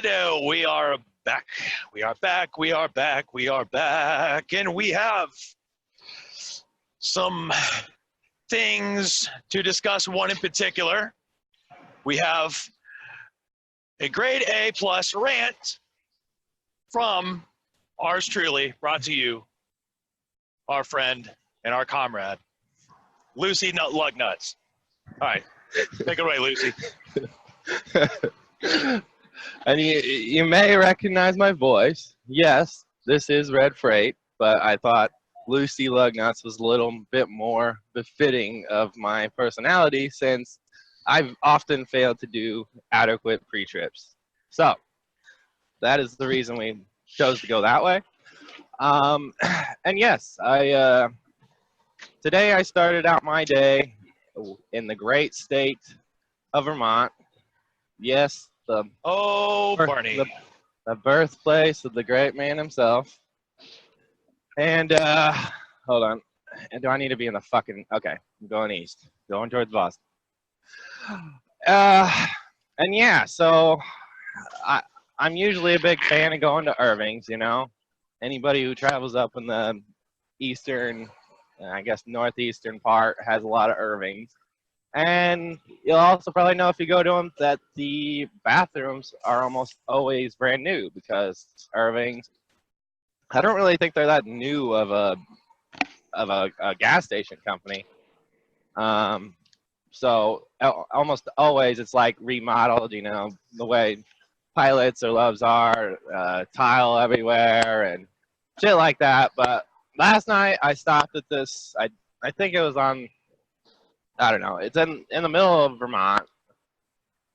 do? We are back. We are back. We are back. We are back. And we have some things to discuss. One in particular. We have a grade A plus rant from ours truly, brought to you, our friend and our comrade, Lucy Lugnuts. All right, take it away, Lucy. And you may recognize my voice. Yes, this is Red Freight, but I thought Lucy Lugnuts was a little bit more befitting of my personality since I've often failed to do adequate pre-trips. So that is the reason we chose to go that way. And yes, today I started out my day in the great state of Vermont. Yes, Barney. The birthplace of the great man himself. And hold on. And do I need to be in the fucking? Okay, I'm going east, going towards Boston. And yeah, so I'm usually a big fan of going to Irving's. You know, anybody who travels up in the eastern, I guess northeastern part has a lot of Irving's. And you'll also probably know if you go to them that the bathrooms are almost always brand new because Irving's, I don't really think they're that new of a gas station company. So almost always it's like remodeled, you know, the way Pilots or Loves are, tile everywhere and shit like that. But last night I stopped at this, I think it was on, I don't know. It's in the middle of Vermont.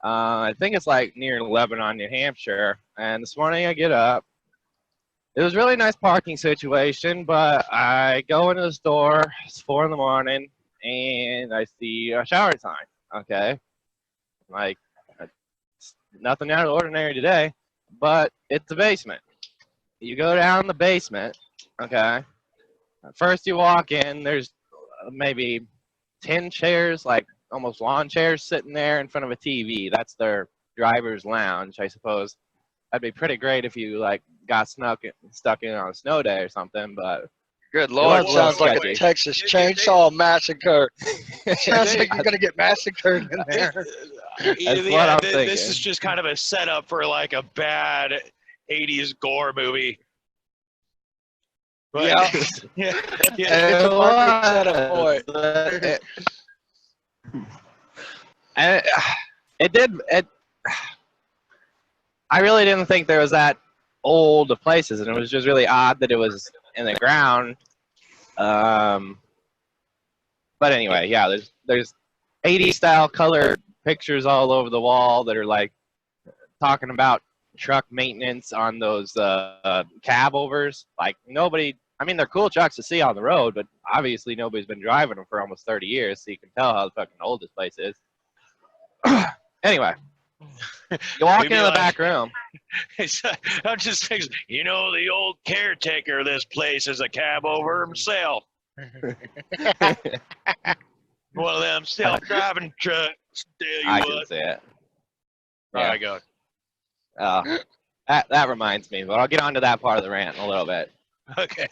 I think it's like near Lebanon, New Hampshire. And this morning I get up. It was a really nice parking situation, but I go into the store. It's 4 in the morning, and I see a shower time. Okay, like nothing out of the ordinary today, but it's the basement. You go down the basement. Okay, first you walk in. There's maybe 10 chairs, like almost lawn chairs, sitting there in front of a TV. That's their driver's lounge, I suppose. That'd be pretty great if you like got stuck in on a snow day or something. But good Lord, sounds like a Texas Chainsaw Massacre. Sounds like you're gonna get massacred in there. This is just kind of a setup for like a bad 80s gore movie. But, yeah. It's a perfect setup for it. And it did. I really didn't think there was that old of places, and it was just really odd that it was in the ground. But anyway, yeah, there's 80s style colored pictures all over the wall that are like talking about truck maintenance on those cab overs. Like nobody, I mean, they're cool trucks to see on the road, but obviously nobody's been driving them for almost 30 years, so you can tell how fucking old this place is. Anyway, you walk into the back room. I'm just thinking, you know, the old caretaker of this place is a cab over himself. One of them self-driving trucks. I can see it. All right, go. That reminds me, but I'll get onto that part of the rant in a little bit. Okay.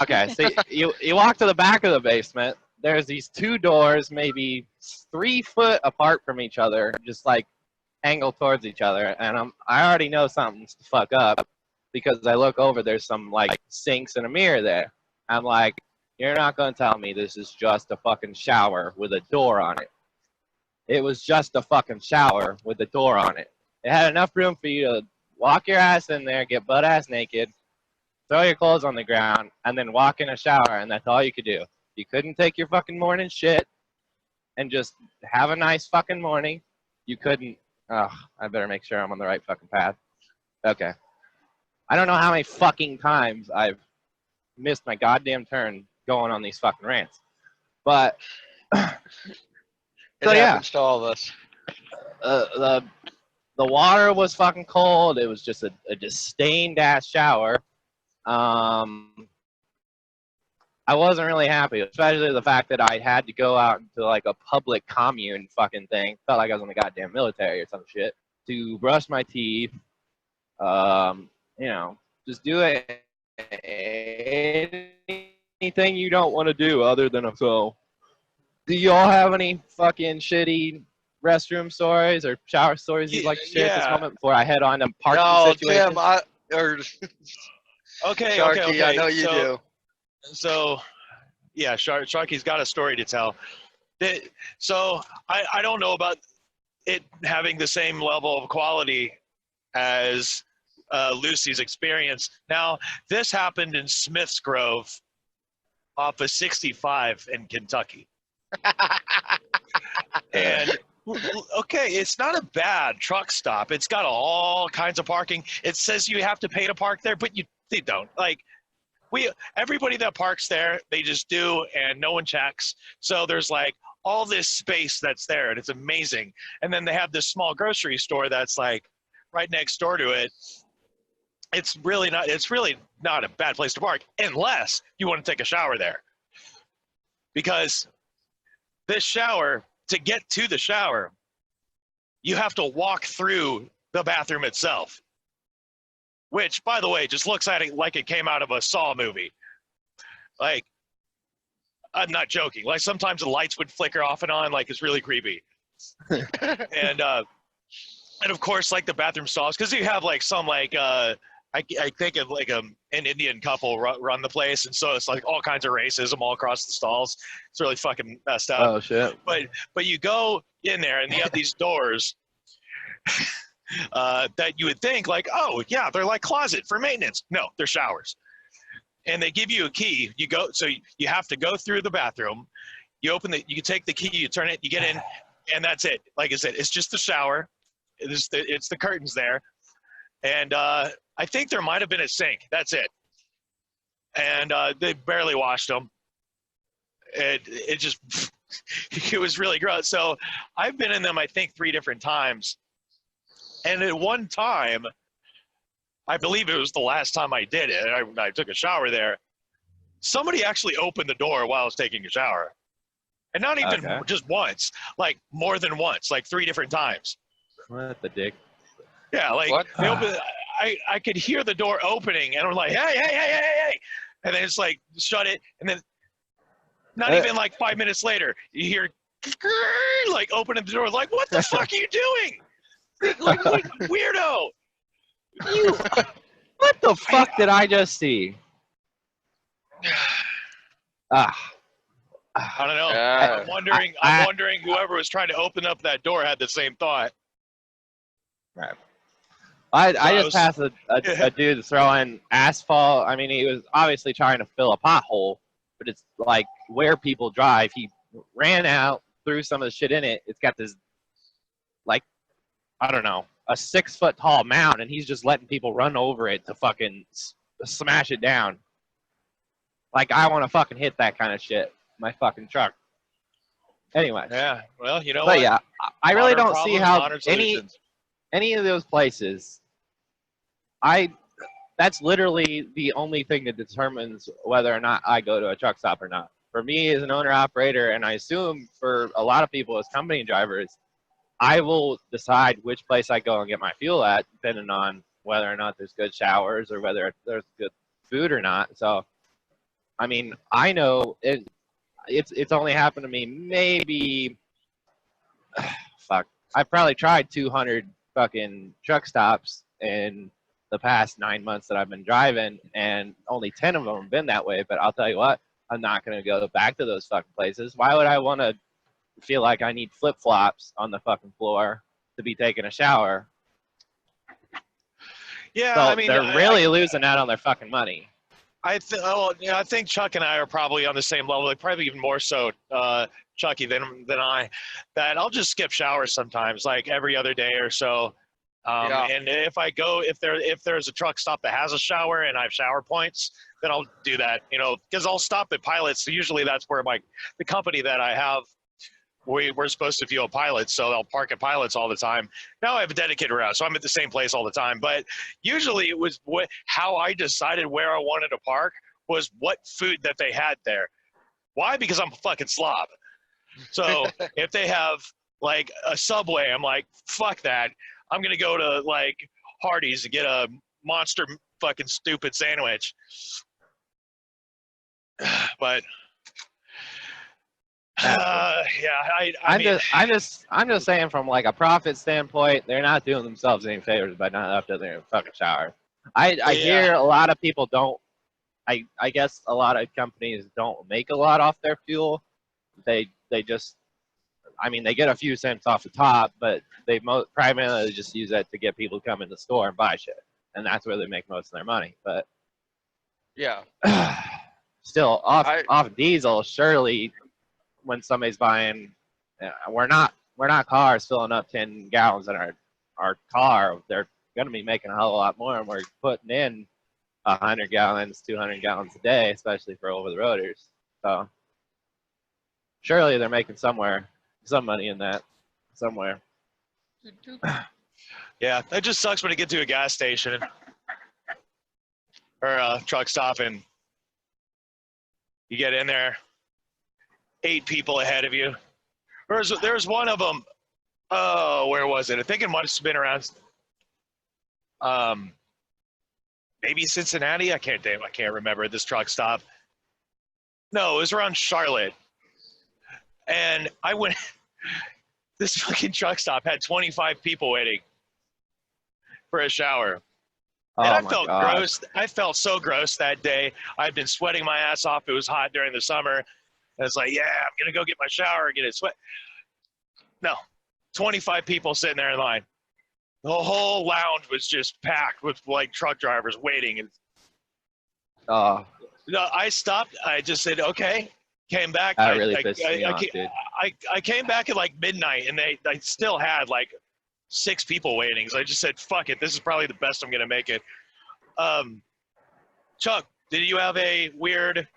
Okay, so you walk to the back of the basement. There's these 2 doors, maybe 3 foot apart from each other, just like angled towards each other. And I already know something's to fuck up because I look over. There's some like sinks and a mirror there. I'm like, you're not gonna tell me this is just a fucking shower with a door on it. It was just a fucking shower with a door on it. It had enough room for you to walk your ass in there, get butt ass naked, throw your clothes on the ground, and then walk in a shower, and that's all you could do. You couldn't take your fucking morning shit and just have a nice fucking morning. You couldn't. Oh, I better make sure I'm on the right fucking path. Okay. I don't know how many fucking times I've missed my goddamn turn going on these fucking rants. But it happens to all of us. The water was fucking cold. It was just a disdained ass shower. I wasn't really happy, especially the fact that I had to go out into like a public commune fucking thing. Felt like I was in the goddamn military or some shit. to brush my teeth. You know, just do it. Anything you don't want to do other than a so. Do y'all have any fucking shitty restroom stories or shower stories you'd like to share at this moment before I head on to parking No, situations? Tim, Okay, Sharky, I know you do. So, yeah, Sharky's got a story to tell. So I don't know about it having the same level of quality as Lucy's experience. Now, this happened in Smith's Grove off of 65 in Kentucky. And okay, it's not a bad truck stop. It's got all kinds of parking. It says you have to pay to park there, but they don't. Like, everybody that parks there, they just do, and no one checks. So there's like all this space that's there, and it's amazing. And then they have this small grocery store that's like right next door to it. It's really not a bad place to park unless you want to take a shower there. Because this shower, to get to the shower, you have to walk through the bathroom itself. Which, by the way, just looks at it like it came out of a Saw movie. Like, I'm not joking. Like, sometimes the lights would flicker off and on, like, it's really creepy. And of course, like, the bathroom stalls, because you have, like, some, like, I think of, like, an Indian couple run the place, and so it's, like, all kinds of racism all across the stalls. It's really fucking messed up. Oh, shit. But you go in there, and you have these doors that you would think, like, oh, yeah, they're like closet for maintenance. No, they're showers. And they give you a key. So you have to go through the bathroom. You can take the key, you turn it, you get in, and that's it. Like I said, it's just the shower. It's the curtains there. And I think there might have been a sink. That's it. And they barely washed them. It just, it was really gross. So I've been in them, I think, 3 different times. And at one time, I believe it was the last time I did it, I took a shower there, somebody actually opened the door while I was taking a shower. And not even just once, like more than once, like 3 different times. What the dick? Yeah, like they opened, I could hear the door opening, and I'm like, hey. And then it's like, shut it. And then not even like 5 minutes later, you hear like opening the door, like, what the fuck are you doing? Like, weirdo. What the fuck did I just see? I don't know. I'm wondering whoever was trying to open up that door had the same thought. Right. I just passed a dude throwing asphalt. I mean, he was obviously trying to fill a pothole, but it's like where people drive. He ran out, threw some of the shit in it. It's got this, like, I don't know, a 6-foot tall mound, and he's just letting people run over it to fucking smash it down. Like, I want to fucking hit that kind of shit. My fucking truck. Anyway. Yeah. Well, you know but what? Yeah, I really don't see how any of those places. That's literally the only thing that determines whether or not I go to a truck stop or not. For me as an owner operator, and I assume for a lot of people as company drivers, I will decide which place I go and get my fuel at, depending on whether or not there's good showers or whether there's good food or not. So, I mean, I know it's only happened to me maybe, fuck, I've probably tried 200 fucking truck stops in the past 9 months that I've been driving, and only 10 of them have been that way. But I'll tell you what, I'm not going to go back to those fucking places. Why would I want to feel like I need flip-flops on the fucking floor to be taking a shower? Yeah, so I mean, they're really losing out on their fucking money. I think Chuck and I are probably on the same level, like probably even more so, Chucky, than I. That I'll just skip showers sometimes, like every other day or so. And if there's a truck stop that has a shower and I have shower points, then I'll do that. You know, because I'll stop at Pilots. So usually that's where the company that I have. We're supposed to fuel Pilots, so I'll park at Pilots all the time. Now I have a dedicated route, so I'm at the same place all the time. But usually it was how I decided where I wanted to park was what food that they had there. Why? Because I'm a fucking slob. So if they have like a Subway, I'm like, fuck that. I'm gonna go to like Hardee's to get a monster fucking stupid sandwich. But yeah, I'm just saying from like a profit standpoint, they're not doing themselves any favors by not updating their fucking shower. I hear a lot of people don't. I guess a lot of companies don't make a lot off their fuel. They just, I mean, they get a few cents off the top, but they primarily just use that to get people to come in the store and buy shit, and that's where they make most of their money. But Yeah. still, off diesel, surely when somebody's buying, we're not cars filling up 10 gallons in our car. They're going to be making a hell of a lot more, and we're putting in 100 gallons, 200 gallons a day, especially for over-the-roaders. So surely they're making some money in that somewhere. Yeah, that just sucks when you get to a gas station or a truck stop and you get in there, 8 people ahead of you. There's one of them. Oh, where was it? I think it must have been around. Maybe Cincinnati. I can't remember this truck stop. No, it was around Charlotte. And I went. This fucking truck stop had 25 people waiting for a shower. Oh, and I my felt God. gross. I felt so gross that day. I'd been sweating my ass off. It was hot during the summer. And it's like, yeah, I'm going to go get my shower and get it sweat. No, 25 people sitting there in line. The whole lounge was just packed with like truck drivers waiting. And Oh, no, I stopped. I just said, okay. Came back. that really pissed me off, dude. I came back at like midnight and they still had like 6 people waiting. So I just said, fuck it. This is probably the best I'm going to make it. Chuck, did you have a weird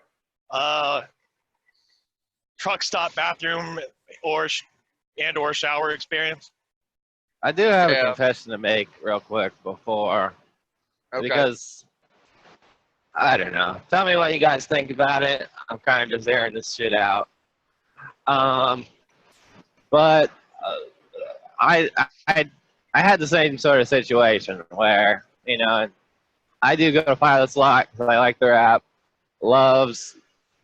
truck stop bathroom or shower experience? I do have a confession to make real quick before, because I don't know. Tell me what you guys think about it. I'm kind of just airing this shit out. But I had the same sort of situation where, you know, I do go to Pilot's Lot because I like their app. Loves,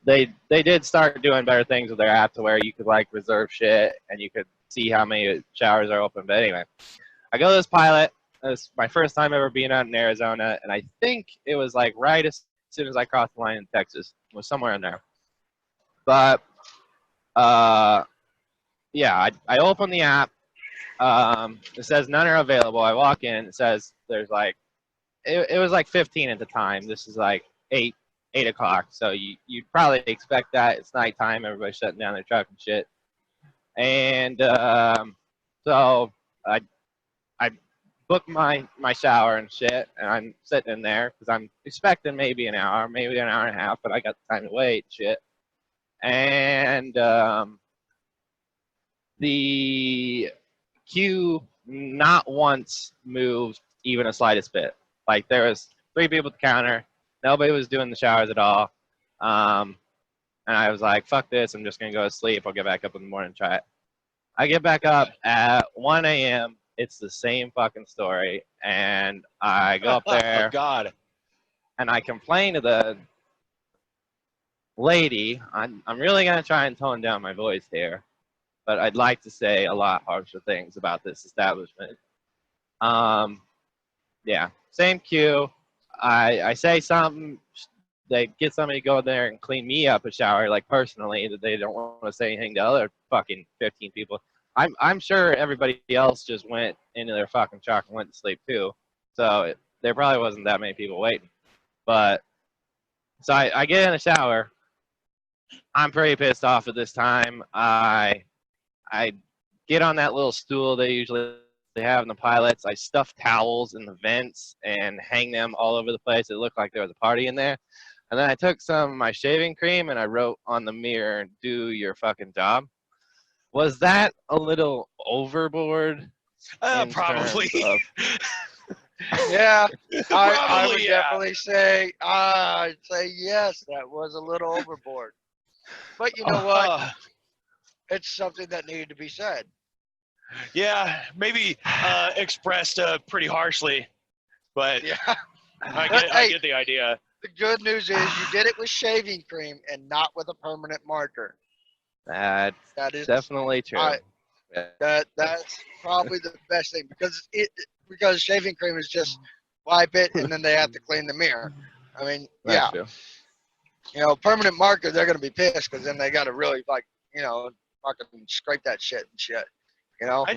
they did start doing better things with their app to where you could like reserve shit and you could see how many showers are open. But anyway, I go to this Pilot. It's my first time ever being out in Arizona, and I think it was like right as soon as I crossed the line in Texas. It was somewhere in there. But yeah, I open the app. It says none are available. I walk in. It says there's like, it was like 15 at the time. This is like 8 o'clock. So you'd probably expect that. It's nighttime. Everybody's shutting down their truck and shit. And so I booked my shower and shit, and I'm sitting in there because I'm expecting maybe an hour, maybe an hour and a half, but I got the time to wait and shit. And the queue not once moved even a slightest bit. Like there was 3 people at the counter, nobody was doing the showers at all. And I was like, fuck this, I'm just gonna go to sleep. I'll get back up in the morning and try it. I get back up at 1 a.m. It's the same fucking story, and I go up there. Oh God! And I complain to the lady. I'm really gonna try and tone down my voice here, but I'd like to say a lot harsher things about this establishment. Yeah, same queue. I say something. They get somebody to go there and clean me up a shower, like personally, that they don't want to say anything to other fucking 15 people. I'm sure everybody else just went into their fucking truck and went to sleep too. So there probably wasn't that many people waiting. But so I get in the shower. I'm pretty pissed off at this time. I get on that little stool they usually have in the Pilots. I stuff towels in the vents and hang them all over the place. It looked like there was a party in there. And then I took some of my shaving cream and I wrote on the mirror, "Do your fucking job." Was that a little overboard? Probably. Yeah, I Probably, would yeah. definitely say, I'd say yes, that was a little overboard. But you know what? It's something that needed to be said. Yeah, maybe expressed pretty harshly, but Yeah. I Hey, get the idea. the good news is you did it with shaving cream and not with a permanent marker. That's That is definitely true. that's probably the best thing because shaving cream is just wipe it and then they have to clean the mirror. I mean, That's yeah, true. you know, permanent marker they're gonna be pissed because then they got to really like fucking scrape that shit and shit. You know. I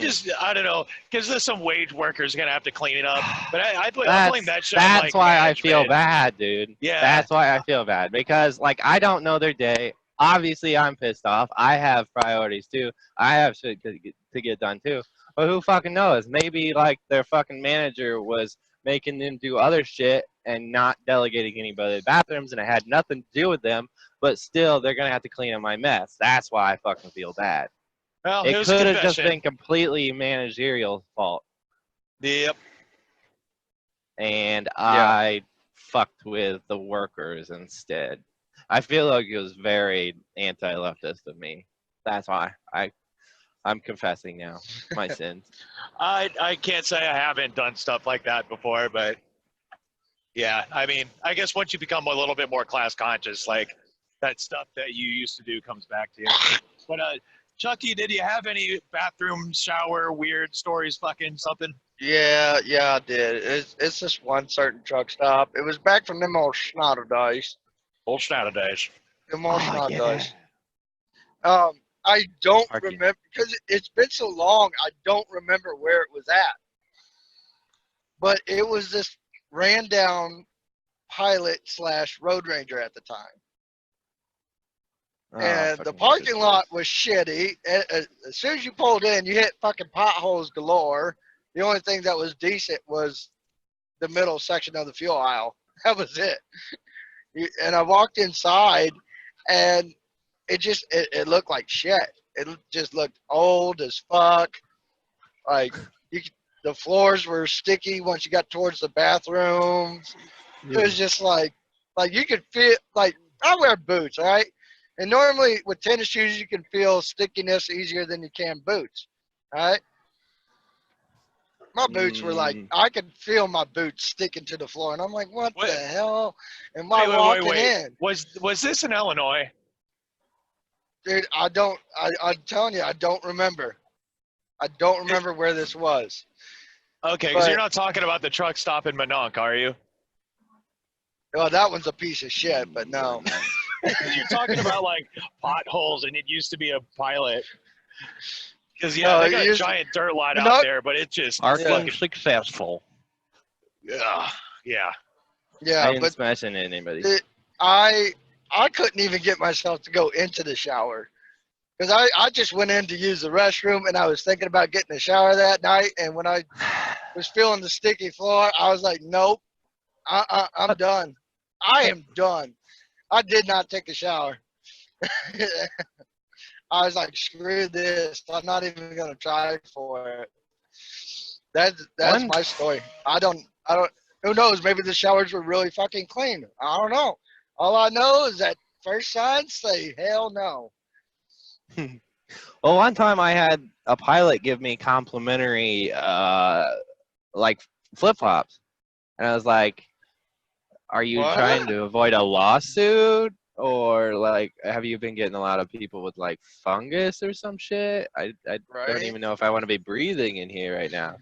don't know, because there's some wage workers gonna have to clean it up. But I blame that shit on That's like why I feel management. bad, dude. Yeah. That's why I feel bad because like I don't know their day. Obviously, I'm pissed off. I have priorities too. I have shit to get done too. But who fucking knows? Maybe like their fucking manager was making them do other shit and not delegating anybody to the bathrooms, and it had nothing to do with them. But still, they're gonna have to clean up my mess. That's why I fucking feel bad. Well, It here's a could have just confession. been completely managerial fault, Yep. and I fucked with the workers instead. I feel like it was very anti-leftist of me. That's why I'm confessing now my sins. I can't say I haven't done stuff like that before, but yeah, I mean, I guess once you become a little bit more class conscious, like that stuff that you used to do comes back to you. But Chucky, did you have any bathroom, shower, weird stories, fucking something? Yeah, I did. It's just one certain truck stop. It was back from them old schnotter days. Old Schneider days. Them old schnotter yeah. days. I don't Parking. remember because it's been so long. I don't remember where it was at. But it was this ran down pilot / road ranger at the time. Oh, And the fucking parking Jesus lot Christ. was shitty. As soon as you pulled in, you hit fucking potholes galore. The only thing that was decent was the middle section of the fuel aisle. That was it. And I walked inside, and it looked like shit. It just looked old as fuck. Like the floors were sticky once you got towards the bathrooms. It was just like you could feel like I wear boots, all right? And normally with tennis shoes you can feel stickiness easier than you can boots. All right? My boots were like I could feel my boots sticking to the floor and I'm like, what the hell am I walking in? Was this in Illinois? Dude, I'm telling you, I don't remember. I don't remember where this was. Okay, because you're not talking about the truck stop in Minonk, are you? Well, that one's a piece of shit, but no. You're talking about like potholes, and it used to be a pilot. Because they got a giant dirt lot out there, but it just Parking successful. Yeah. Yeah, I didn't but smash into anybody. I couldn't even get myself to go into the shower because I just went in to use the restroom and I was thinking about getting a shower that night. And when I was feeling the sticky floor, I was like, nope, I'm done. I am done. I did not take a shower. I was like, screw this. I'm not even gonna try for it. That's my story. I don't. Who knows? Maybe the showers were really fucking clean. I don't know. All I know is that first signs say hell no. Well, one time I had a pilot give me complimentary like flip flops, and I was like, "Are you What? trying to avoid a lawsuit, or like have you been getting a lot of people with like fungus or some shit? I don't even know if I want to be breathing in here right now."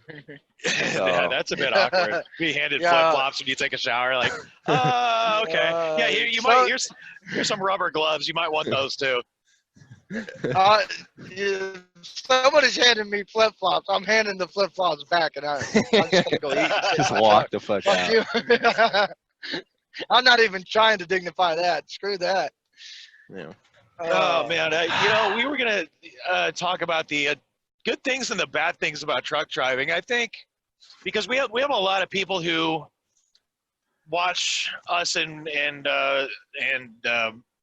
So, yeah, that's a bit awkward. Be handed flip flops when you take a shower, like, okay, yeah, here's some rubber gloves. You might want those too. Somebody's handing me flip flops. I'm handing the flip flops back, and I'm just gonna go eat. Just walk the fuck out. You. I'm not even trying to dignify that. Screw that. Yeah. Oh man, we were gonna talk about the good things and the bad things about truck driving. I think because we have a lot of people who watch us and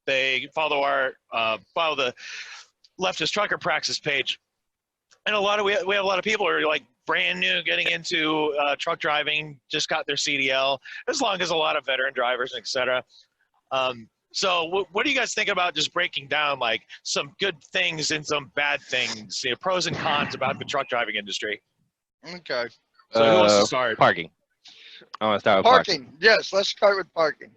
they follow the leftist trucker praxis page, and we have a lot of people who are like brand new getting into truck driving, just got their CDL, as long as a lot of veteran drivers, etc. So what do you guys think about just breaking down like some good things and some bad things, pros and cons about the truck driving industry? Okay. So who wants to start? Parking. I want to start with parking. Parking. Yes, let's start with parking.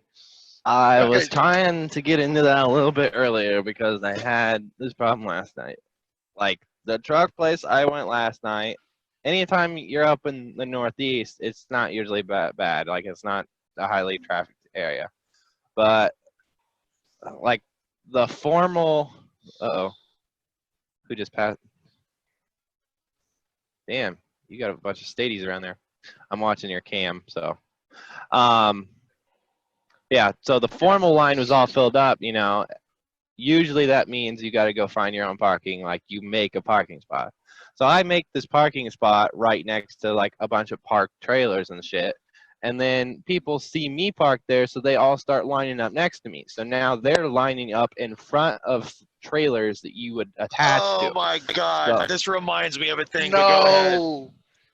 I Okay. was trying to get into that a little bit earlier because I had this problem last night. Like the truck place I went last night, anytime you're up in the Northeast, it's not usually bad. Like it's not a highly trafficked area. But like the formal, who just passed? Damn, you got a bunch of stadies around there. I'm watching your cam, so. Yeah, so the formal line was all filled up, you know. Usually that means you got to go find your own parking, like you make a parking spot. So I make this parking spot right next to like a bunch of parked trailers and shit. And then people see me parked there, so they all start lining up next to me. So now they're lining up in front of trailers that you would attach to. Oh my God! So, This reminds me of a thing. But go ahead.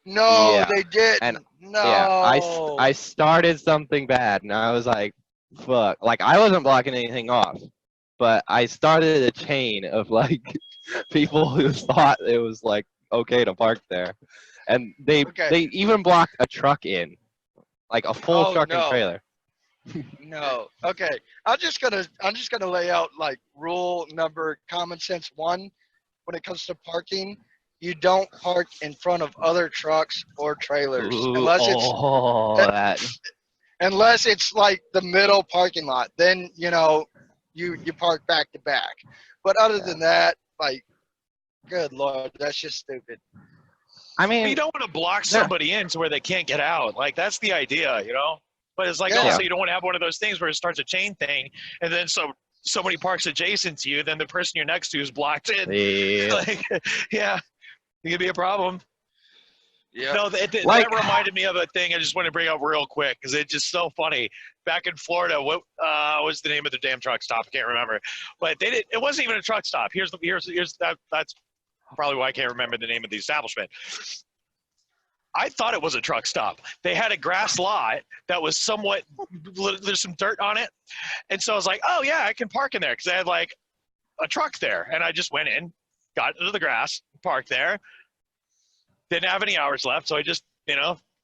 No, Yeah, they didn't. and- No. yeah, I started something bad, and I was like, fuck. Like I wasn't blocking anything off, but I started a chain of like people who thought it was like okay to park there, and they even blocked a truck in, like a full truck and trailer. No. Okay. I'm just gonna lay out like rule number common sense one when it comes to parking. You don't park in front of other trucks or trailers unless it's like the middle parking lot. Then you park back to back. But other than that, like, good Lord, that's just stupid. I mean, you don't want to block somebody in to where they can't get out. Like that's the idea, you know. But it's like also you don't want to have one of those things where it starts a chain thing, and then somebody parks adjacent to you, then the person you're next to is blocked in. Yeah. Like, yeah, it could be a problem. Yeah. No, that reminded me of a thing I just want to bring up real quick because it's just so funny. Back in Florida, what was the name of the damn truck stop? I can't remember. But they did. It wasn't even a truck stop. That's probably why I can't remember the name of the establishment. I thought it was a truck stop. They had a grass lot that was there's some dirt on it. And so I was like, oh yeah, I can park in there because they had like a truck there. And I just went in, got into the grass, parked there. Didn't have any hours left. So I just,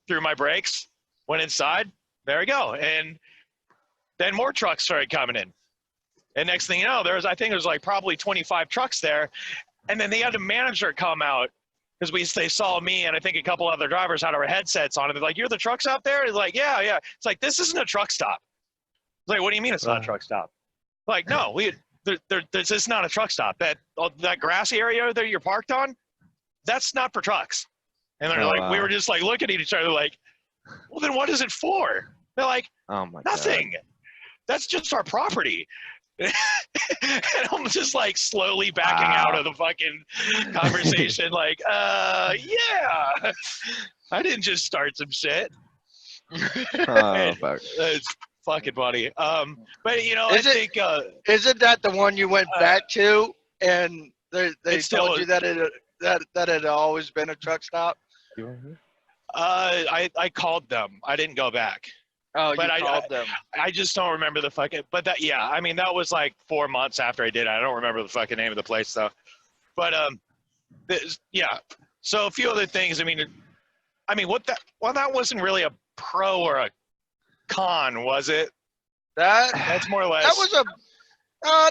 threw my brakes, went inside. There we go. And then more trucks started coming in. And next thing you know, I think there's like probably 25 trucks there. And then they had a manager come out because they saw me and I think a couple other drivers had our headsets on. And they're like, "You're the trucks out there?" It's like, yeah. It's like, this isn't a truck stop. It's like, what do you mean it's not a truck stop? Like, no, this is not a truck stop. That grassy area that you're parked on, that's not for trucks. And they're like, we were just like looking at each other like, well, then what is it for? They're like, oh my nothing. God. That's just our property. And I'm just like slowly backing out of the fucking conversation. Like, yeah, I didn't just start some shit. Fuck. It's fucking funny. But I think isn't that the one you went back to and they told you that it had always been a truck stop? I called them. I didn't go back. Oh, but you called them. I just don't remember the fucking. But that, yeah, I mean that was like 4 months after I did it. I don't remember the fucking name of the place though. But yeah. So a few other things. I mean, that wasn't really a pro or a con, was it? That's more or less. That was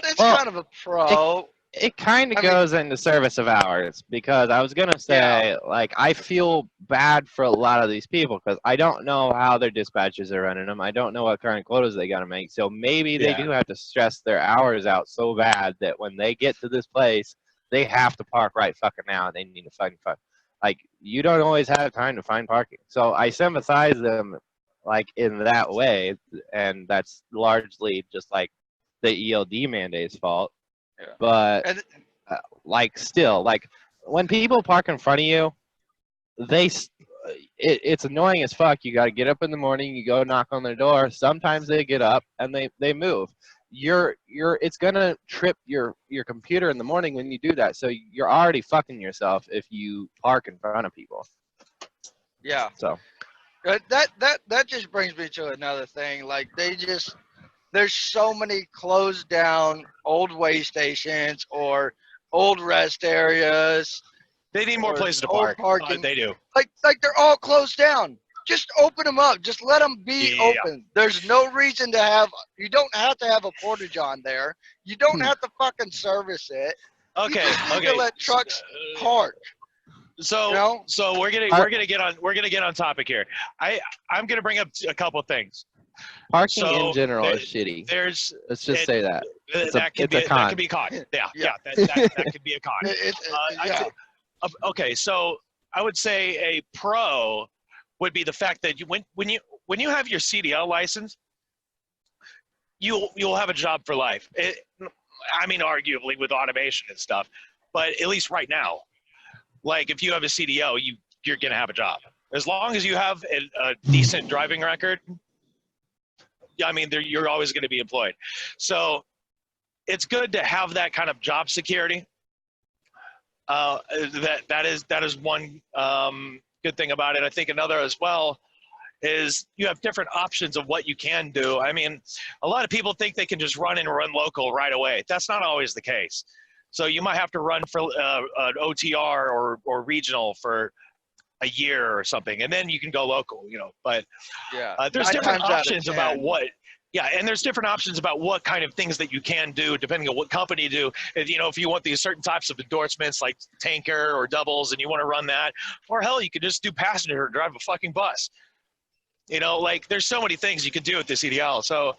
it's kind of a pro. It kind of goes into service of ours because I was going to say, like, I feel bad for a lot of these people because I don't know how their dispatchers are running them. I don't know what current quotas they got to make. So maybe they do have to stress their hours out so bad that when they get to this place, they have to park right fucking now and they need to fucking fuck. Like, you don't always have time to find parking. So I sympathize them, like, in that way. And that's largely just, like, the ELD mandate's fault. Yeah. But still, when people park in front of you, it's annoying as fuck. You got to get up in the morning, you go knock on their door. Sometimes they get up and they move. It's gonna trip your computer in the morning when you do that. So you're already fucking yourself if you park in front of people. Yeah. So that just brings me to another thing. Like they just there's so many closed down old way stations or old rest areas. They need more Or places to old park. parking. They do. Like they're all closed down. Just open them up. Just let them be Yeah. open. There's no reason to have. You don't have to have a portage on there. You don't have to fucking service it. You Okay. just need Okay. to let trucks park. So You know? so we're gonna get on topic here. I'm gonna bring up a couple of things. Parking So in general there- is shitty. There's Let's just it- say that. that could be a con. Yeah, that could be a con. Yeah. Okay, so I would say a pro would be the fact that when you have your CDL license, you'll have a job for life. I mean, arguably with automation and stuff, but at least right now, like if you have a CDL, you're gonna have a job as long as you have a decent driving record. I mean, you're always going to be employed. So it's good to have that kind of job security. That is one good thing about it. I think another as well is you have different options of what you can do. I mean, a lot of people think they can just run local right away. That's not always the case. So you might have to run for an OTR or regional for a year or something, and then you can go local, but there's different options about there's different options about what kind of things that you can do depending on what company you do. If you want these certain types of endorsements like tanker or doubles and you want to run that, or hell, you could just do passenger or drive a fucking bus. Like there's so many things you could do with the CDL. So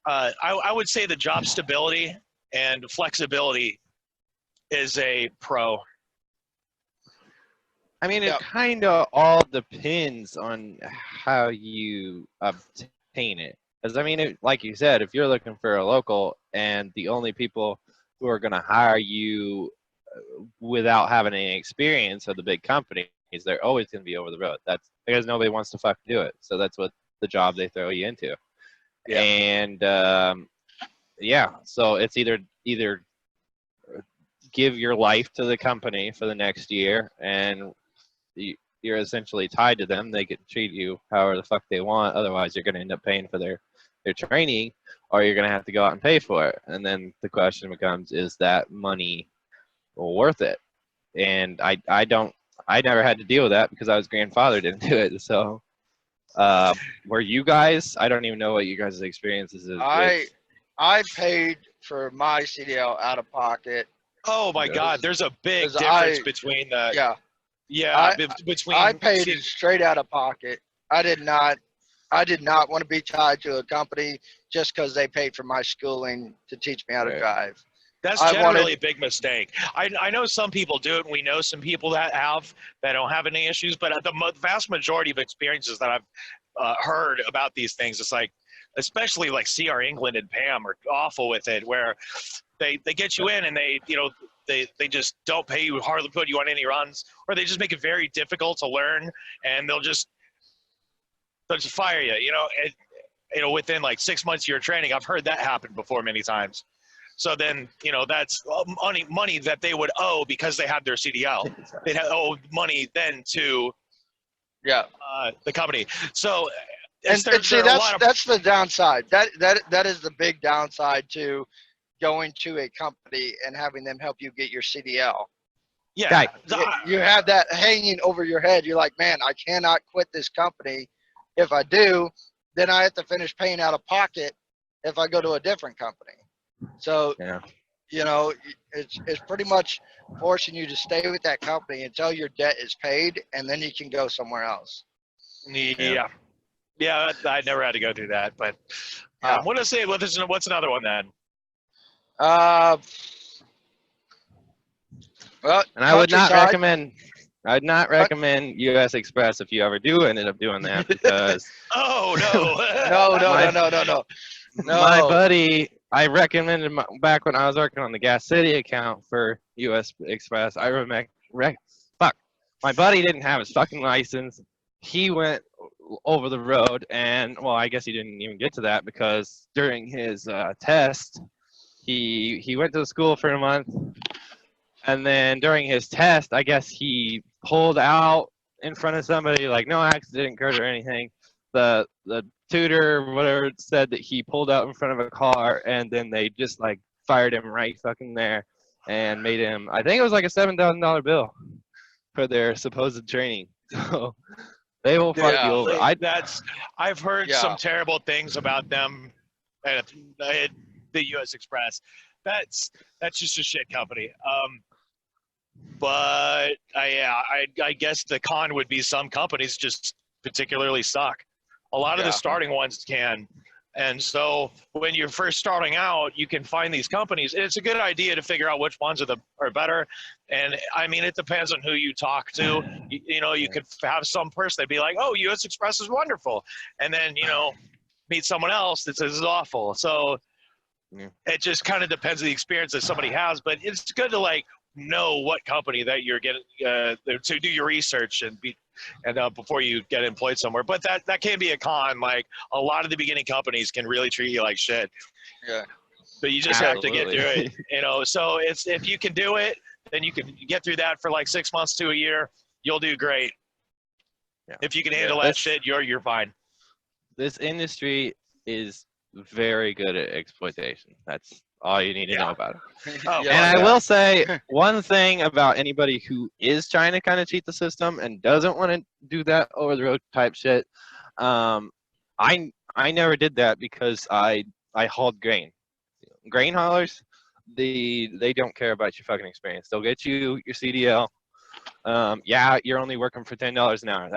I would say the job stability and flexibility is a pro. I mean, it kind of all depends on how you obtain it. Because, I mean, like you said, if you're looking for a local and the only people who are going to hire you without having any experience are the big companies, they're always going to be over the road. That's because nobody wants to fucking do it. So that's what the job they throw you into. Yeah. And, so it's either give your life to the company for the next year and you're essentially tied to them. They can treat you however the fuck they want. Otherwise, you're going to end up paying for their training, or you're going to have to go out and pay for it. And then the question becomes, is that money worth it? And I never had to deal with that because I was grandfathered into it. So were you guys? I don't even know what you guys' experiences is. I paid for my CDL out of pocket. Oh my God, there's a big difference between the between I paid it straight out of pocket. I did not want to be tied to a company just because they paid for my schooling to teach me how to drive. That's generally a big mistake. I know some people do it, and we know some people that don't have any issues, but the vast majority of experiences that I've heard about these things, it's like, especially like CR England and Pam are awful with it, where they get you in and they just don't pay you, hardly put you on any runs, or they just make it very difficult to learn, and they'll just fire you. Within like 6 months of your training. I've heard that happen before many times. So then that's money that they would owe because they had their CDL. They'd owe money then to the company. So that's the downside. That is the big downside to going to a company and having them help you get your CDL. Yeah. You have that hanging over your head. You're like, man, I cannot quit this company. If I do, then I have to finish paying out of pocket if I go to a different company. So, it's pretty much forcing you to stay with that company until your debt is paid, and then you can go somewhere else. Yeah, I never had to go through that. But what's another one then? Well, and I would not recommend. I'd not recommend U.S. Express if you ever do ended up doing that because. Oh no! No. My buddy, I recommended back when I was working on the Gas City account for U.S. Express. My buddy didn't have his fucking license. He went over the road, and I guess he didn't even get to that because during his test, he went to the school for a month, and then during his test, I guess he pulled out in front of somebody, like no accident occurred or anything. The tutor or whatever said that he pulled out in front of a car and then they just like fired him right fucking there and made him, I think it was like a $7,000 bill for their supposed training. So they will fuck Yeah. you over. I've heard Yeah. some terrible things about them at the U.S. Express. That's just a shit company. But I guess the con would be some companies just particularly suck. A lot of the Yeah. starting ones can. And so when you're first starting out, you can find these companies. And it's a good idea to figure out which ones are better. And I mean, it depends on who you talk to. You could have some person that'd be like, oh, U.S. Express is wonderful. And then, meet someone else that says it's awful. So it just kind of depends on the experience that somebody has. But it's good to like know what company that you're getting to do your research and before you get employed somewhere. But that can be a con. Like a lot of the beginning companies can really treat you like shit. Yeah. But you just have to get through it. So it's, if you can do it, then you can get through that for like 6 months to a year. You'll do great. Yeah. If you can handle that shit, you're fine. This industry is very good at exploitation. That's all you need to know about it. Oh, And I will say one thing about anybody who is trying to kind of cheat the system and doesn't want to do that over the road type shit. I never did that because I hauled grain. Grain haulers, they don't care about your fucking experience. They'll get you your CDL. Yeah, you're only working for $10 an hour.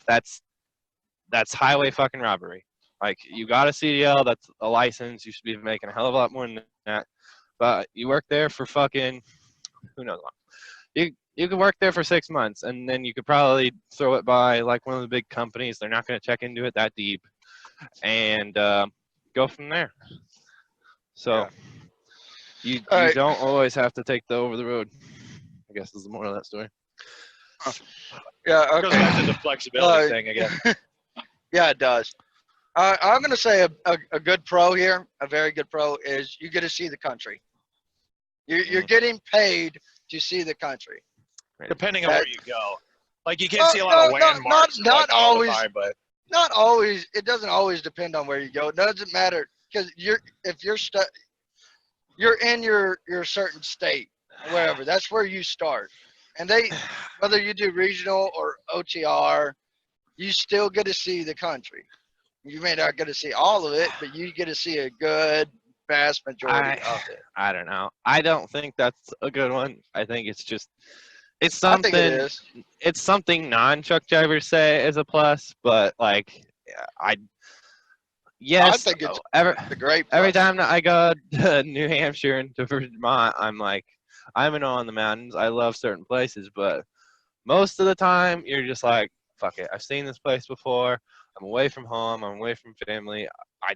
That's highway fucking robbery. Like, you got a CDL, that's a license, you should be making a hell of a lot more than that. But you work there for fucking, who knows what. You could work there for 6 months, and then you could probably throw it by like one of the big companies. They're not going to check into it that deep, and go from there. So you don't always have to take the over the road, I guess is the moral of that story. Yeah, It goes back to the flexibility thing again. Yeah, it does. I'm going to say a good pro here, a very good pro, is you get to see the country. You're getting paid to see the country. Depending on where you go. Like, you can't see a lot of landmarks. Not always. All the time, but Not always. It doesn't always depend on where you go. It doesn't matter, because if you're in your certain state, wherever, that's where you start. And whether you do regional or OTR, you still get to see the country. You may not get to see all of it, but you get to see a good, vast majority of it. I don't know. I don't think that's a good one. I think it's something. I think it is. It's something non-truck drivers say is a plus, but like, yes. I think it's a great plus. Every time that I go to New Hampshire and to Vermont, I'm like, I'm on the mountains. I love certain places, but most of the time, you're just like, fuck it. I've seen this place before. I'm away from home. I'm away from family. I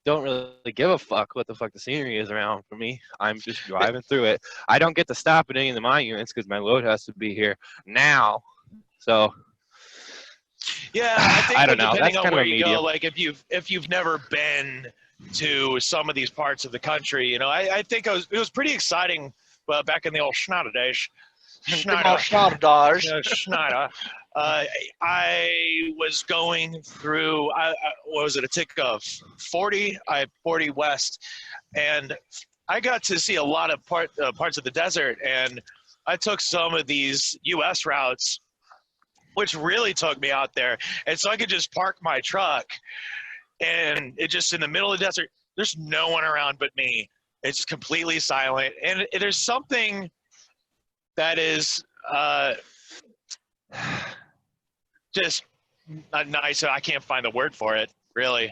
don't really give a fuck what the fuck the scenery is around for me. I'm just driving through it. I don't get to stop at any of the monuments because my load has to be here now. So yeah, I think I don't know. Depending That's on kind where of a you medium. go, like if you've never been to some of these parts of the country, I think it was pretty exciting. Back in the old Schneider days. Schneider. I was going through, what was it, a tick of 40 west, and I got to see a lot of parts of the desert, and I took some of these U.S. routes, which really took me out there. And so I could just park my truck, and it just in the middle of the desert, there's no one around but me. It's completely silent, and there's something that is just nice. I can't find the word for it, really.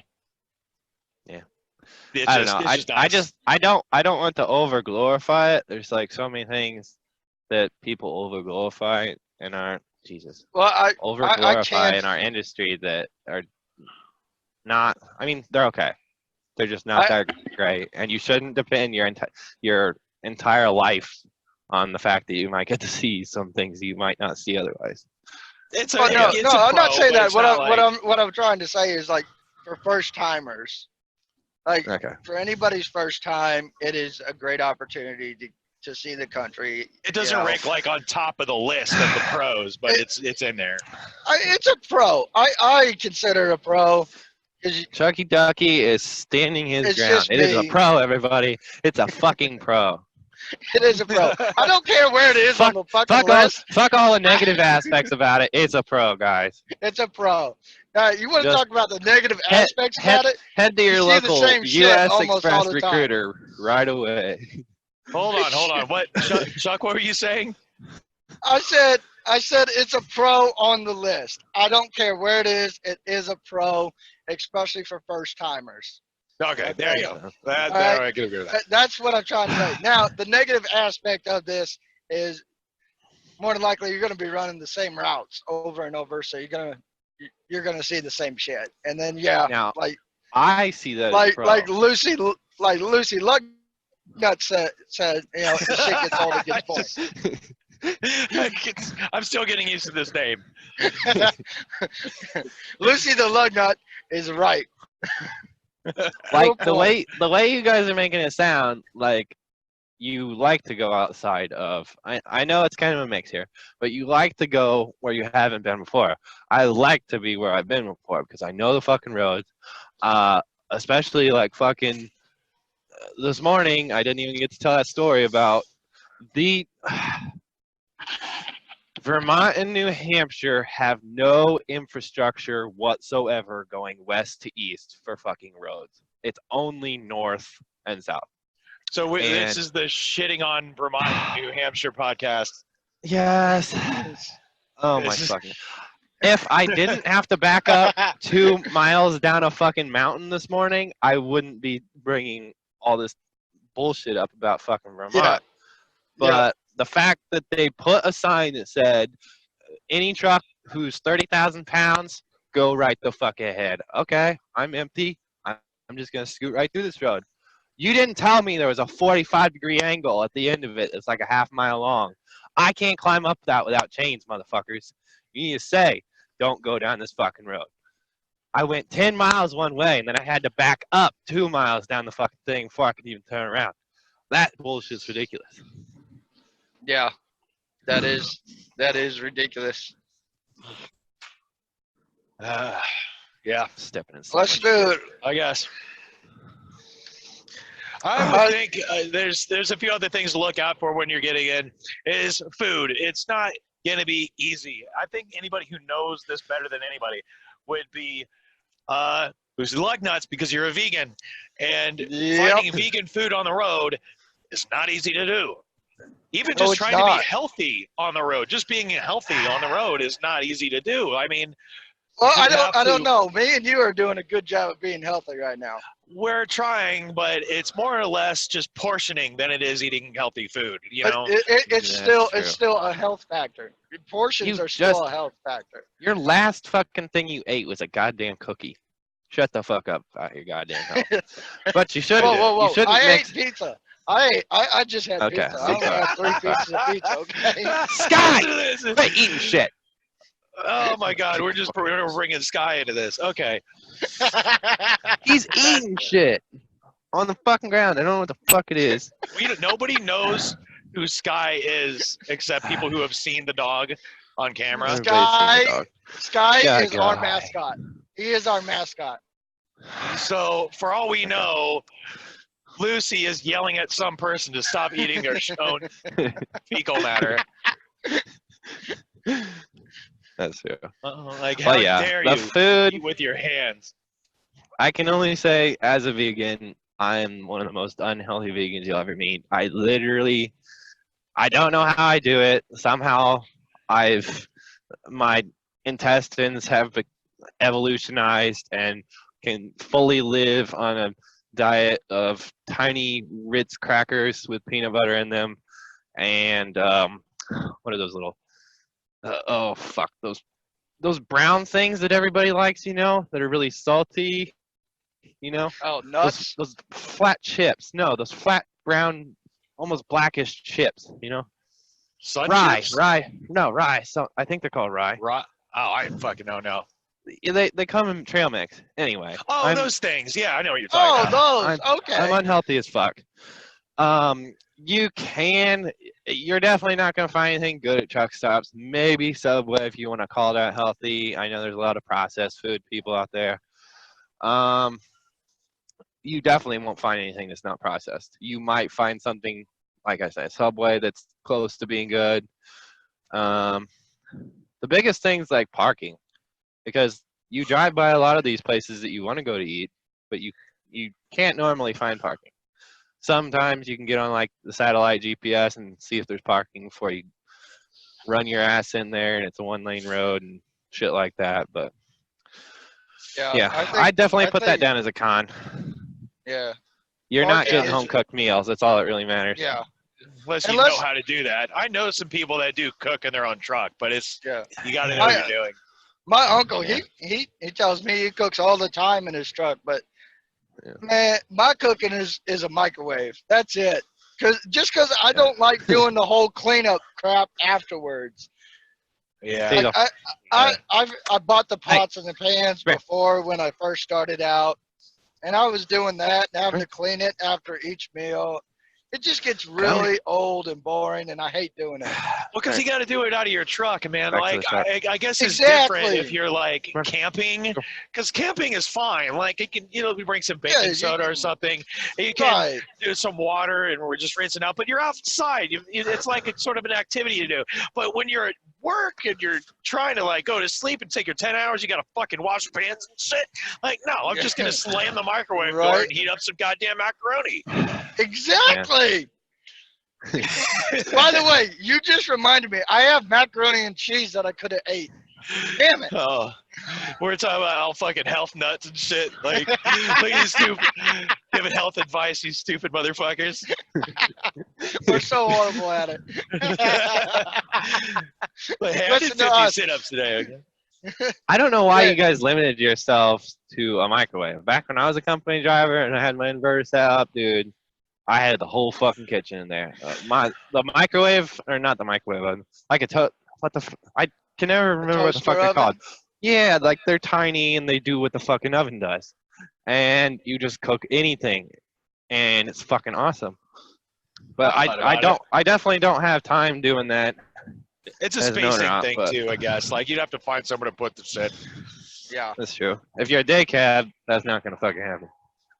Yeah. I don't know. I don't want to over glorify it. There's like so many things that people over glorify and aren't over glorify in our industry that are not. I mean, they're okay. They're just not that great, and you shouldn't depend your entire life on the fact that you might get to see some things you might not see otherwise. I'm not saying that. What I'm trying to say is, like, for first timers, like for anybody's first time, it is a great opportunity to see the country. It doesn't rank like on top of the list of the pros, but it's in there. It's a pro. I consider it a pro. Chucky Ducky is standing his It's ground. just It is a me. pro, everybody. It's a fucking pro. It is a pro. I don't care where it is on the fucking list. Fuck all the negative aspects about it. It's a pro, guys. It's a pro. You want to Just talk about the negative aspects about it? Head to your You see the local same shit U.S. almost all Express the time. recruiter right away. Hold on. What, Chuck? What were you saying? I said it's a pro on the list. I don't care where it is. It is a pro, especially for first timers. Okay, there you go. There I can agree with that. That's what I'm trying to say. Now, the negative aspect of this is more than likely you're going to be running the same routes over and over, so you're gonna see the same shit. And then Now, like I see that as a pro. like Lucy Lucknut said, you know, the shit gets old, it gets boring. I'm still getting used to this name. Lucy the Lugnut is right. Like the way you guys are making it sound like you like to go outside of. I know it's kind of a mix here, but you like to go where you haven't been before. I like to be where I've been before because I know the fucking roads. Especially like fucking this morning, I didn't even get to tell that story about the Vermont and New Hampshire have no infrastructure whatsoever going west to east for fucking roads. It's only north and south. So this is the shitting on Vermont and New Hampshire podcast. Yes. Oh my fucking. If I didn't have to back up 2 miles down a fucking mountain this morning, I wouldn't be bringing all this bullshit up about fucking Vermont. Yeah. But the fact that they put a sign that said, any truck who's 30,000 pounds, go right the fuck ahead. Okay, I'm empty. I'm just going to scoot right through this road. You didn't tell me there was a 45-degree angle at the end of it. It's like a half mile long. I can't climb up that without chains, motherfuckers. You need to say, don't go down this fucking road. I went 10 miles one way, and then I had to back up 2 miles down the fucking thing before I could even turn around. That bullshit's ridiculous. Yeah, that is ridiculous. Yeah, Stepping in so Let's much do shit. it. I guess. I would think there's a few other things to look out for when you're getting in. Is food. It's not going to be easy. I think anybody who knows this better than anybody would be Lucy Lucknuts because you're a vegan. And finding vegan food on the road is not easy to do. Even just trying to be healthy on the road, just being healthy on the road is not easy to do. I mean, well, I don't know. Me and you are doing a good job of being healthy right now. We're trying, but it's more or less just portioning than it is eating healthy food. You know, it's still a health factor. Portions are still a health factor. Your last fucking thing you ate was a goddamn cookie. Shut the fuck up about your goddamn health. But you shouldn't. Whoa. You shouldn't ate pizza. I just had pizza. I only had 3 pieces of pizza. Okay. Sky, quit eating shit. Oh my God, we're bringing Sky into this. Okay. He's eating shit on the fucking ground. I don't know what the fuck it is. Nobody knows who Sky is except people who have seen the dog on camera. Sky is our mascot. He is our mascot. So for all we know, Lucy is yelling at some person to stop eating their own fecal matter. That's true. Like, how dare you food eat with your hands? I can only say, as a vegan, I'm one of the most unhealthy vegans you'll ever meet. I don't know how I do it. Somehow, my intestines have evolutionized and can fully live on a diet of tiny Ritz crackers with peanut butter in them, and what are those little? Oh fuck, those brown things that everybody likes, you know, that are really salty, you know. Oh, nuts. Those flat chips. No, those flat brown, almost blackish chips, you know. Rye. So I think they're called rye. Rye. Oh, I fucking don't know. They come in trail mix. Anyway. Oh, those things. Yeah, I know what you're talking about. Oh, those. Okay. I'm unhealthy as fuck. You're definitely not going to find anything good at truck stops. Maybe Subway if you want to call that healthy. I know there's a lot of processed food people out there. you definitely won't find anything that's not processed. You might find something, like I said, Subway that's close to being good. The biggest thing's like parking, because you drive by a lot of these places that you want to go to eat, but you can't normally find parking. Sometimes you can get on like the satellite GPS and see if there's parking before you run your ass in there, and it's a 1-lane road and shit like that. But yeah, I definitely put that down as a con. Yeah. You're not Parking getting is- home cooked meals. That's all that really matters. Yeah. Unless you know how to do that. I know some people that do cook in their own truck, but it's you got to know what you're doing. My uncle, he tells me he cooks all the time in his truck, but man, my cooking is a microwave. That's it. Because I don't like doing the whole cleanup crap afterwards. Yeah. I bought the pots and the pans before when I first started out, and I was doing that and having to clean it after each meal. It just gets really old and boring, and I hate doing it. Well, because you got to do it out of your truck, man. Like, I guess it's Exactly. different if you're like camping, because camping is fine. Like, it can, we bring some baking soda or something. You can do some water, and we're just rinsing out. But you're outside. It's like it's sort of an activity to do. But when you're at work and you're trying to like go to sleep and take your 10 hours, you got to fucking wash pans and shit. Like, no, I'm just gonna slam the microwave door and heat up some goddamn macaroni. Exactly. By the way, you just reminded me. I have macaroni and cheese that I could have ate. Damn it. Oh, we're talking about all fucking health nuts and shit. Like, look at you stupid, giving health advice, you stupid motherfuckers. We're so horrible at it. But hey, I did 50 sit-ups today. Okay? I don't know why you guys limited yourselves to a microwave. Back when I was a company driver and I had my inverter set up, dude, I had the whole fucking kitchen in there. The microwave, or not the microwave, like a I can never remember what the fuck they're called. Yeah, like they're tiny and they do what the fucking oven does, and you just cook anything, and it's fucking awesome. But I definitely don't have time doing that. It's a spacing thing too, I guess. Like, you'd have to find somewhere to put the shit. Yeah, that's true. If you're a day cab, that's not gonna fucking happen.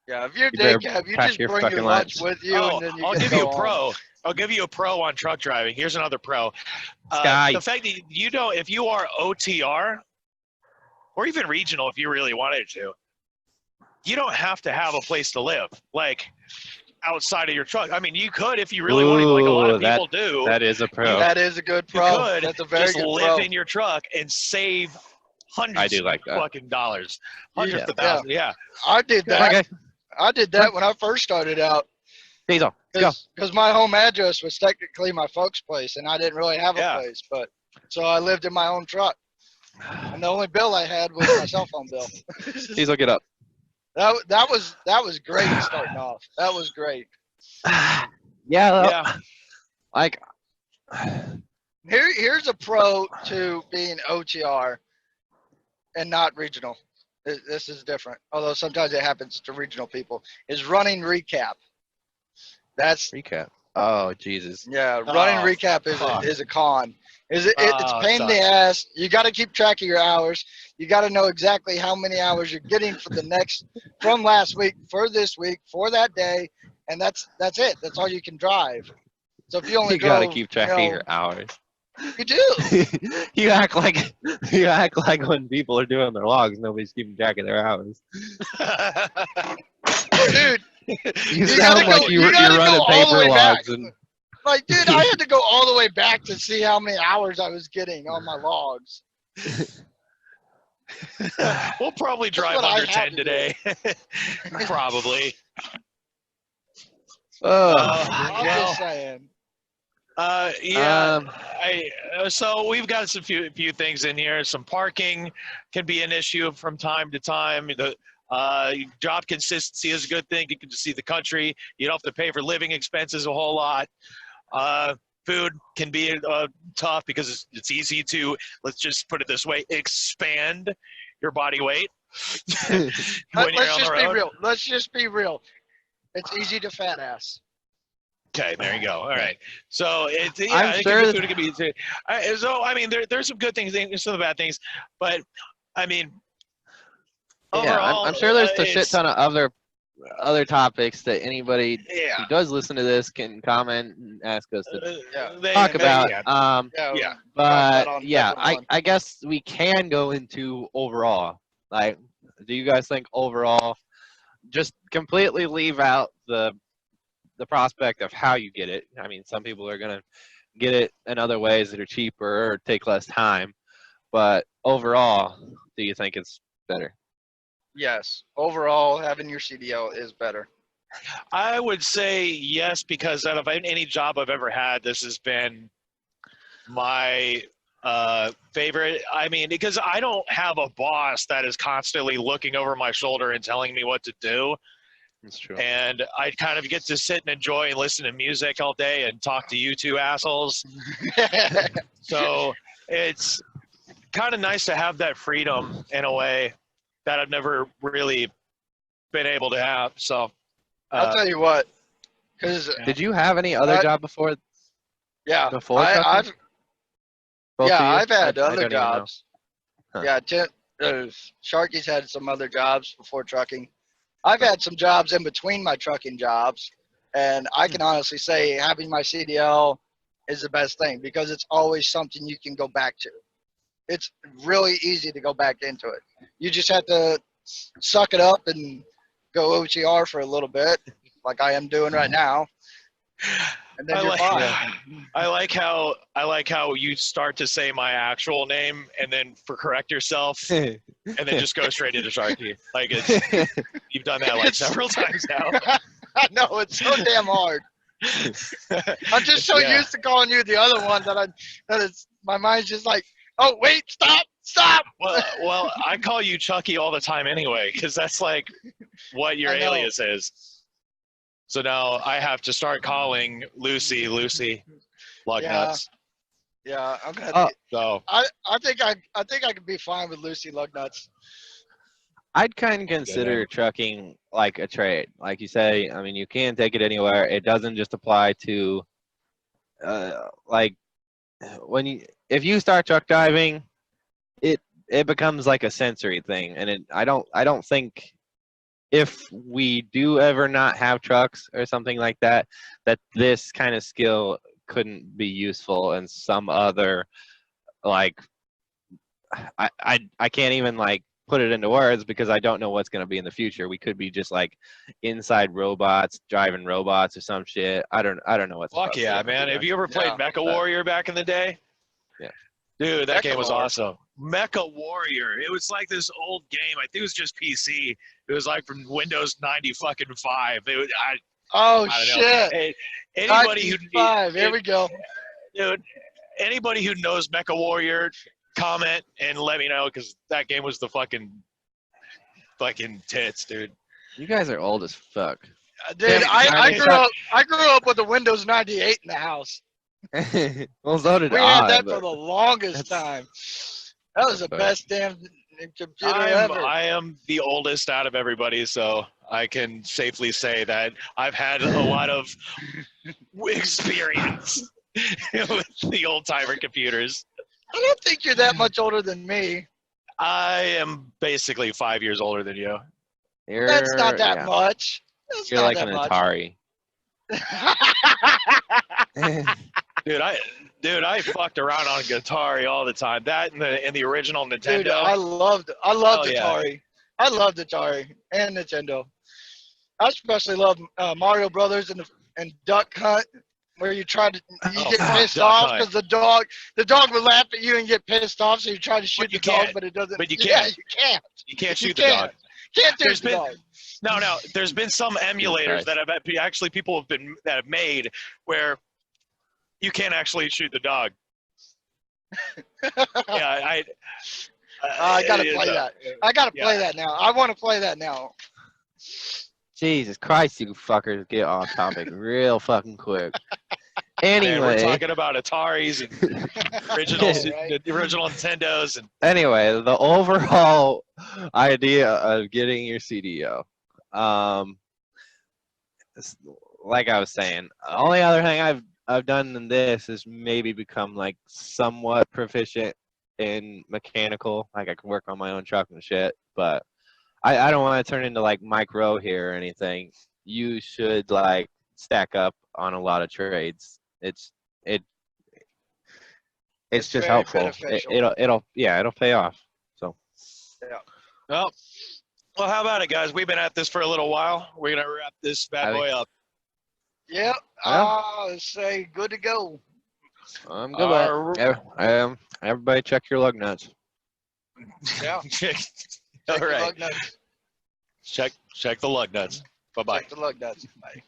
Yeah, if you're a day cab, you just bring your lunch with you, and then you I'll give you a pro. I'll give you a pro on truck driving. Here's another pro. The fact that you don't, if you are OTR, or even regional if you really wanted to, you don't have to have a place to live, like, outside of your truck. I mean, you could if you really wanted, like a lot of people do. That is a pro. That is a good pro. You could That's a very just good live in your truck and save hundreds of fucking dollars. Hundreds of thousands, I did that. I did that when I first started out. Diesel, let's go. Because my home address was technically my folks' place, and I didn't really have a place. But so I lived in my own truck, and the only bill I had was my cell phone bill. Diesel, get up. That was great starting off. That was great. Yeah. Like, here's a pro to being OTR and not regional. This is different, although sometimes it happens to regional people, is running recap. That's recap. Oh, Jesus. Yeah, running recap is a con. It's a pain in the ass. You got to keep track of your hours. You got to know exactly how many hours you're getting from last week, for this week, for that day, and that's it. That's all you can drive. So if you only got to keep track of your hours. You do. you act like when people are doing their logs, nobody's keeping track of their hours. Dude, you sound like you're running paper logs. Like, dude, I had to go all the way back to see how many hours I was getting on my logs. We'll probably drive under 10 today. Probably. I'm just saying. So we've got some few things in here. Some parking can be an issue from time to time. The job consistency is a good thing. You can just see the country. You don't have to pay for living expenses a whole lot. Food can be tough because it's easy to, let's just put it this way, expand your body weight. Let's just be real. It's easy to fat ass. Okay, there you go. All right. So food can be. So I mean, there's some good things, there's some bad things, but I mean, Yeah, overall, I'm sure there's a shit it's- ton of other topics that anybody Yeah. who does listen to this can comment and ask us to Yeah. talk about. Yeah. Yeah. Yeah. But on yeah, different one. I guess we can go into overall. Like, do you guys think overall, just completely leave out the prospect of how you get it? I mean, some people are gonna get it in other ways that are cheaper or take less time. But overall, do you think it's better? Yes. Overall, having your CDL is better. I would say yes, because out of any job I've ever had, this has been my favorite. I mean, because I don't have a boss that is constantly looking over my shoulder and telling me what to do. That's true. And I kind of get to sit and enjoy and listen to music all day and talk to you two assholes. So it's kind of nice to have that freedom in a way that I've never really been able to have. So I'll tell you what, because Did you have any other job before? yeah, Before trucking? I've Both of you? I've had I other don't even know. jobs. Huh. Yeah, Sharky's had some other jobs before trucking. I've had some jobs in between my trucking jobs, and I can honestly say having my CDL is the best thing because it's always something you can go back to. It's really easy to go back into it. You just have to suck it up and go OTR for a little bit, like I am doing right now, and then you're fine. I like how you start to say my actual name and then correct yourself and then just go straight into Sharky. Like you've done that like several times now. I know it's so damn hard. I'm just so Yeah. used to calling you the other one that my mind's just like, oh wait, stop. Well, I call you Chucky all the time anyway, because that's like what your I know. alias is. So now I have to start calling Lucy Lugnuts. Yeah, I'm gonna. Oh. So I think I could be fine with Lucy Lugnuts. I'd kind of consider trucking like a trade. Like you say, I mean, you can take it anywhere. It doesn't just apply to, like, if you start truck driving, it becomes like a sensory thing, and I don't think if we do ever not have trucks or something like that, that this kind of skill couldn't be useful in some other, like, I can't even like put it into words because I don't know what's going to be in the future. We could be just like inside robots, driving robots or some shit. I don't know what's fuck yeah, man. Have you ever played Yeah. Mecha Warrior back in the day? Yeah. Dude, that Mecha game was Warrior. awesome. Mecha Warrior. It was like this old game. I think it was just PC. It was like from Windows 95. Oh I don't know. shit! Hey, anybody who 95. Here we go. dude, anybody who knows Mecha Warrior, comment and let me know because that game was the fucking tits, dude. You guys are old as fuck. Dude, Yeah, I grew up with a Windows 98 in the house. Well, so did We I. had that but for the longest time. That was the That's best damn computer ever. I am the oldest out of everybody, so I can safely say that I've had a lot of experience with the old timer computers. I don't think you're that much older than me. I am basically 5 years older than you. That's not that yeah, much. That's You're not like that an much. Atari. Dude, I fucked around on Atari all the time. That and the original Nintendo. Dude, I loved Hell yeah. Atari. I loved Atari and Nintendo. I especially love Mario Brothers and Duck Hunt, where you get pissed Duck off Hunt. because the dog would laugh at you and get pissed off, so you try to shoot you the dog, can't. but it doesn't. But you Yeah, can't. you can't. You can't You shoot the can't. dog. Can't do There's the been- dog. No. There's been some emulators Christ. that actually people have made where you can't actually shoot the dog. Yeah, I gotta play that. I gotta play that now. I want to play that now. Jesus Christ, you fuckers get off topic real fucking quick. Man, we're Anyway, talking about Ataris and Right. the original Nintendos and anyway, the overall idea of getting your CDO. Like I was saying, the only other thing I've done in this is maybe become like somewhat proficient in mechanical. Like I can work on my own truck and shit, but I don't want to turn into like Mike Rowe here or anything. You should like stack up on a lot of trades. It's It's just very helpful. beneficial. It'll pay off. So Yeah. Well, how about it, guys? We've been at this for a little while. We're gonna wrap this bad boy up. Yep. Yeah. Let's say good to go. I'm good with it. Everybody check your lug nuts. Yeah. All Check the right. lug nuts. Check the lug nuts. Bye bye. Check the lug nuts. Bye.